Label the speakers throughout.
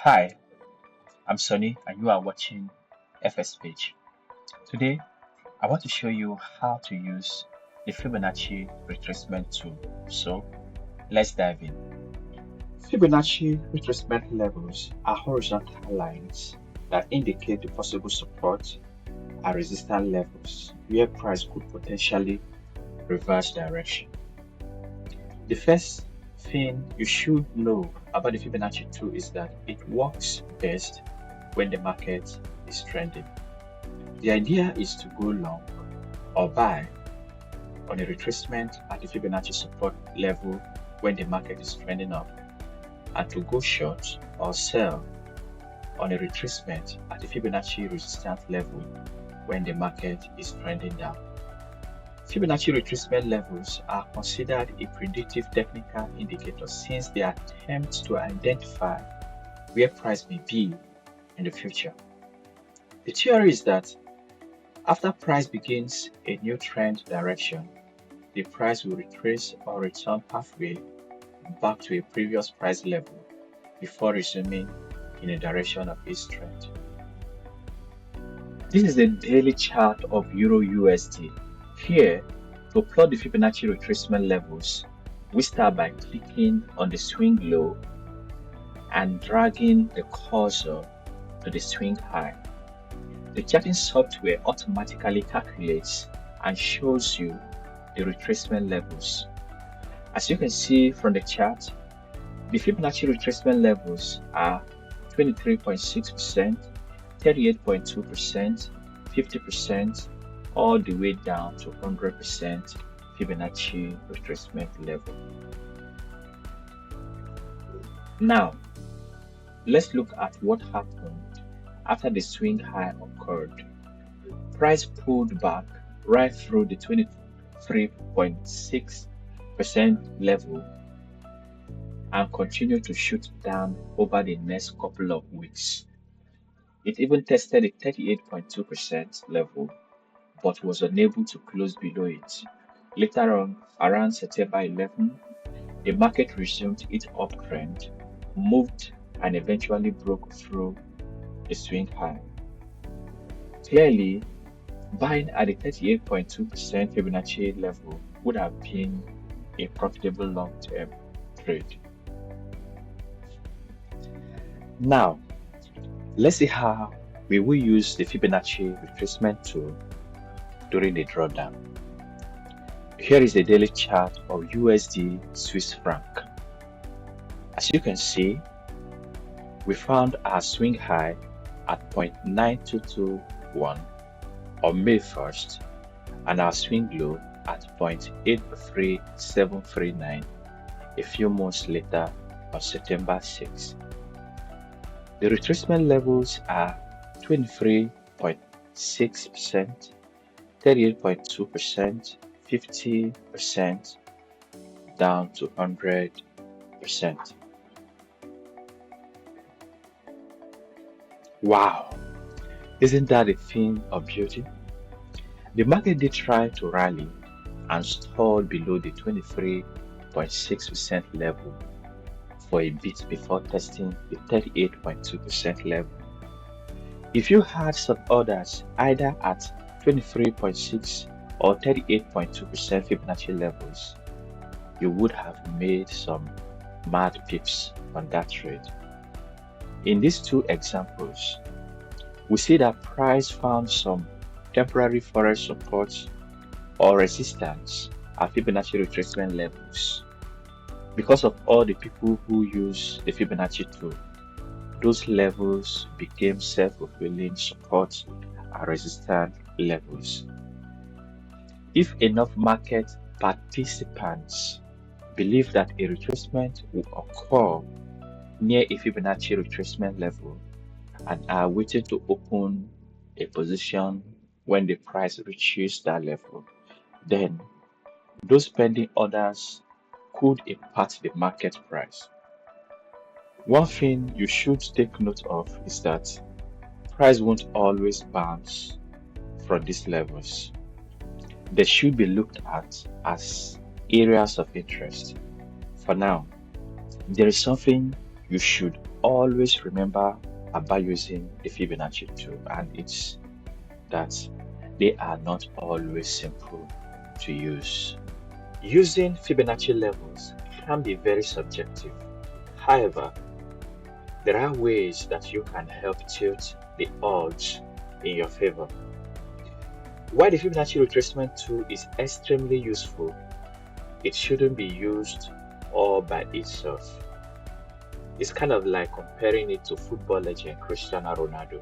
Speaker 1: Hi, I'm Sonny and you are watching FS Page. Today, I want to show you how to use the Fibonacci Retracement Tool. So, let's dive in. Fibonacci retracement levels are horizontal lines that indicate the possible support and resistance levels where price could potentially reverse direction. The first thing you should know about the Fibonacci tool is that it works best when the market is trending. The idea is to go long or buy on a retracement at the Fibonacci support level when the market is trending up, and to go short or sell on a retracement at the Fibonacci resistance level when the market is trending down. Fibonacci retracement levels are considered a predictive technical indicator since they attempt to identify where price may be in the future. The theory is that after price begins a new trend direction, the price will retrace or return halfway back to a previous price level before resuming in a direction of its trend. This is the daily chart of Euro USD. Here, to plot the Fibonacci retracement levels, we start by clicking on the swing low and dragging the cursor to the swing high. The charting software automatically calculates and shows you the retracement levels. As you can see from the chart, the Fibonacci retracement levels are 23.6%, 38.2%, 50%, all the way down to 100% Fibonacci retracement level. Now, let's look at what happened after the swing high occurred. Price pulled back right through the 23.6% level and continued to shoot down over the next couple of weeks. It even tested the 38.2% level but was unable to close below it. Later on, around September 11, the market resumed its uptrend, moved and eventually broke through the swing high. Clearly, buying at the 38.2% Fibonacci level would have been a profitable long-term trade. Now, let's see how we will use the Fibonacci Retracement Tool during the drawdown. Here is the daily chart of USD Swiss franc. As you can see, we found our swing high at 0.9221 on May 1st and our swing low at 0.83739 a few months later on September 6th. The retracement levels are 23.6%, 38.2%, 50% down to 100%. Wow, isn't that a thing of beauty? The market did try to rally and stalled below the 23.6% level for a bit before testing the 38.2% level. If you had some orders either at 23.6 or 38.2% Fibonacci levels, you would have made some mad pips on that trade. In these two examples, we see that price found some temporary Forex support or resistance at Fibonacci retracement levels. Because of all the people who use the Fibonacci tool, those levels became self-fulfilling support and resistance levels. If enough market participants believe that a retracement will occur near a Fibonacci retracement level and are waiting to open a position when the price reaches that level, then those pending orders could impact the market price. One thing you should take note of is that price won't always bounce from these levels. They should be looked at as areas of interest. For now, there is something you should always remember about using the Fibonacci tool, and it's that they are not always simple to use. Using Fibonacci levels can be very subjective. However, there are ways that you can help tilt the odds in your favor. While the Fibonacci Retracement tool is extremely useful, it shouldn't be used all by itself. It's kind of like comparing it to football legend Cristiano Ronaldo.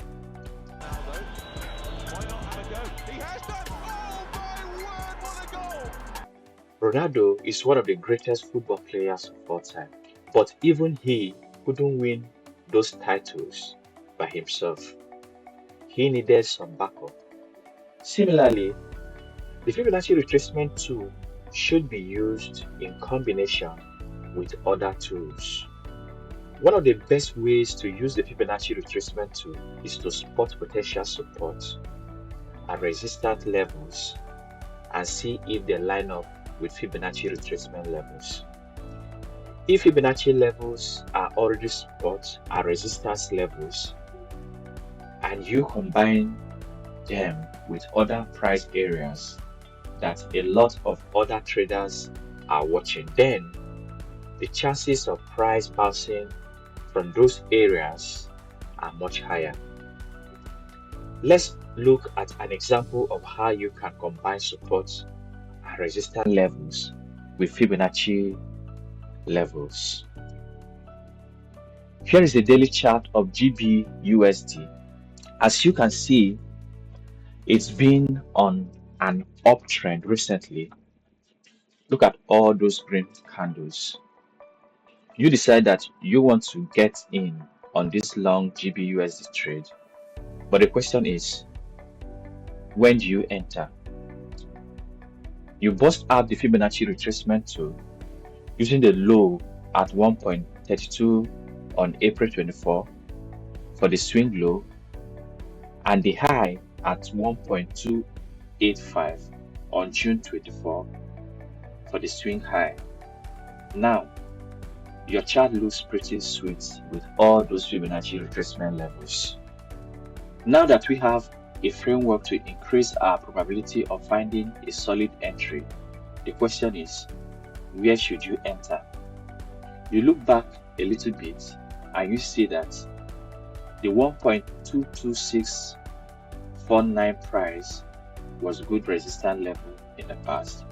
Speaker 1: Ronaldo is one of the greatest football players of all time, but even he couldn't win those titles by himself. He needed some backup. Similarly, the Fibonacci Retracement tool should be used in combination with other tools. One of the best ways to use the Fibonacci Retracement tool is to spot potential support and resistance levels and see if they line up with Fibonacci retracement levels. If Fibonacci levels are already support and resistance levels, and you combine them with other price areas that a lot of other traders are watching, then the chances of price bouncing from those areas are much higher. Let's look at an example of how you can combine support and resistance levels with Fibonacci levels. Here is the daily chart of GBUSD. As you can see, it's been on an uptrend recently. Look at all those green candles. You decide that you want to get in on this long GBUSD trade, but the question is, when do you enter? You bust out the Fibonacci Retracement tool using the low at 1.32 on April 24 for the swing low and the high at 1.285 on June 24 for the swing high. Now, your chart looks pretty sweet with all those Fibonacci retracement levels. Now that we have a framework to increase our probability of finding a solid entry, the question is, where should you enter? You look back a little bit and you see that the 1.22649 price was a good resistance level in the past,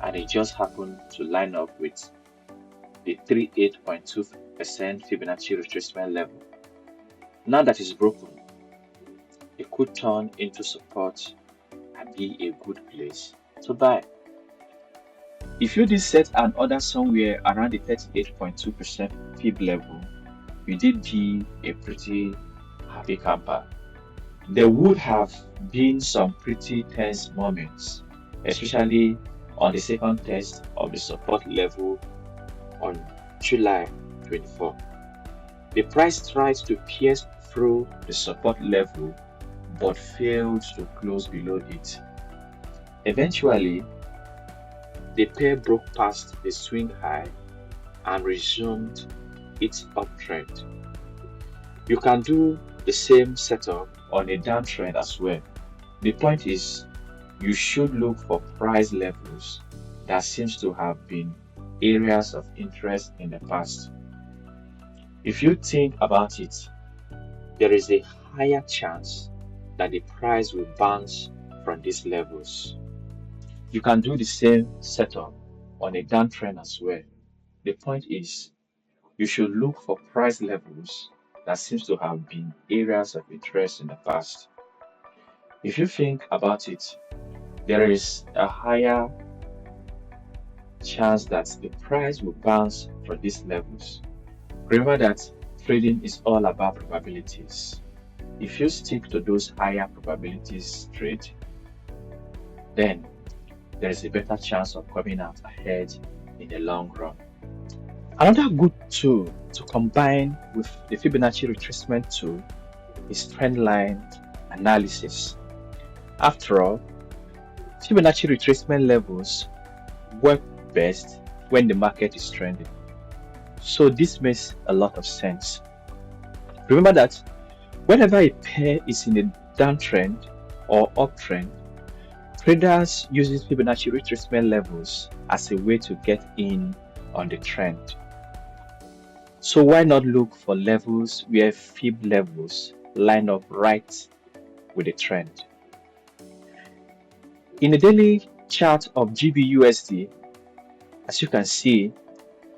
Speaker 1: and it just happened to line up with the 38.2% Fibonacci retracement level. Now that it's broken, it could turn into support and be a good place to buy. If you did set an order somewhere around the 38.2% Fib level, you did be a pretty happy camper. There would have been some pretty tense moments, especially on the second test of the support level on July 24. The price tried to pierce through the support level but failed to close below it. Eventually, the pair broke past the swing high and resumed its uptrend. You can do the same setup on a downtrend as well. The point is, you should look for price levels that seems to have been areas of interest in the past. If you think about it, there is a higher chance that the price will bounce from these levels. You can do the same setup on a downtrend as well. The point is, you should look for price levels that seems to have been areas of interest in the past. If you think about it, there is a higher chance that the price will bounce from these levels. Remember that trading is all about probabilities. If you stick to those higher probabilities trade, then there is a better chance of coming out ahead in the long run. Another good tool to combine with the Fibonacci Retracement tool is trendline analysis. After all, Fibonacci retracement levels work best when the market is trending. So this makes a lot of sense. Remember that whenever a pair is in a downtrend or uptrend, traders use Fibonacci retracement levels as a way to get in on the trend. So why not look for levels where Fib levels line up right with the trend? In the daily chart of GBUSD, as you can see,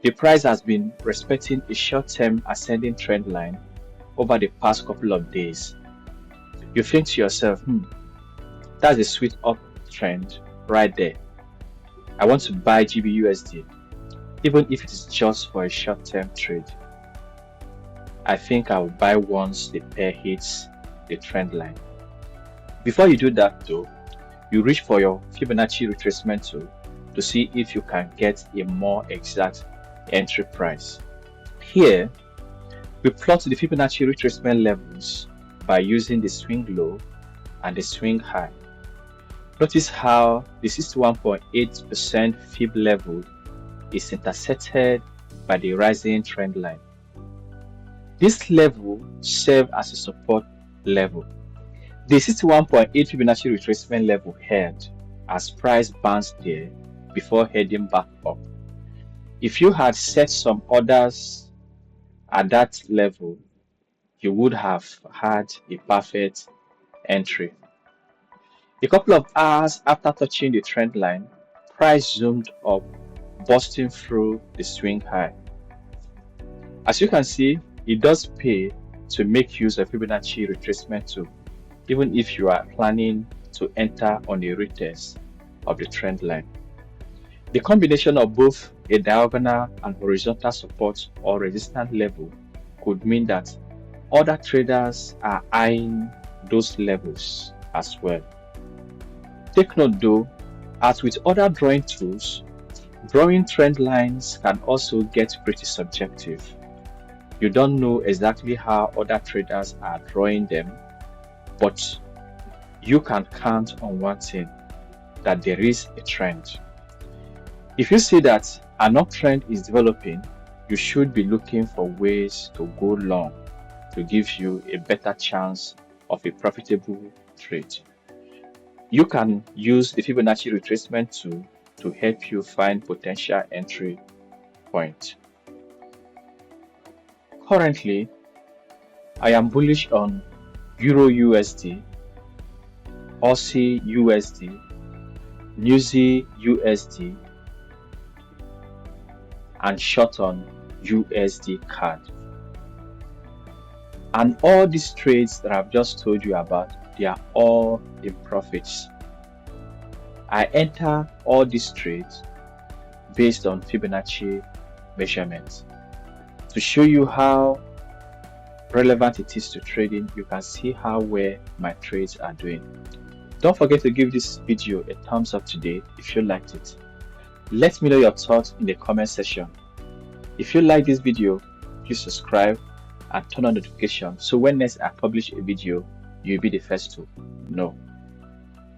Speaker 1: the price has been respecting a short-term ascending trend line over the past couple of days. You think to yourself, that's a sweet uptrend right there. I want to buy GBUSD, even if it is just for a short-term trade. I think I will buy once the pair hits the trend line. Before you do that though, you reach for your Fibonacci Retracement Tool to see if you can get a more exact entry price. Here, we plot the Fibonacci retracement levels by using the swing low and the swing high. Notice how the 61.8% Fib level is intersected by the rising trend line. This level serves as a support level. The 61.8 Fibonacci retracement level held as price bounced there before heading back up. If you had set some orders at that level, you would have had a perfect entry. A couple of hours after touching the trend line, price zoomed up, busting through the swing high. As you can see, it does pay to make use of Fibonacci Retracement Tool, even if you are planning to enter on a retest of the trend line. The combination of both a diagonal and horizontal support or resistance level could mean that other traders are eyeing those levels as well. Take note though, as with other drawing tools, drawing trend lines can also get pretty subjective. You don't know exactly how other traders are drawing them, but you can count on one thing, that there is a trend. If you see that an uptrend is developing, you should be looking for ways to go long to give you a better chance of a profitable trade. You can use the Fibonacci Retracement Tool to help you find potential entry points. Currently, I am bullish on Euro USD, Aussie USD, New Zealand USD, and short on USD CAD. And all these trades that I've just told you about, they are all in profits. I enter all these trades based on Fibonacci measurements. To show you how relevant it is to trading, you can see how well my trades are doing. Don't forget to give this video a thumbs up today if you liked it. Let me know your thoughts in the comment section. If you like this video, please subscribe and turn on notifications so when next I publish a video, you'll be the first to know.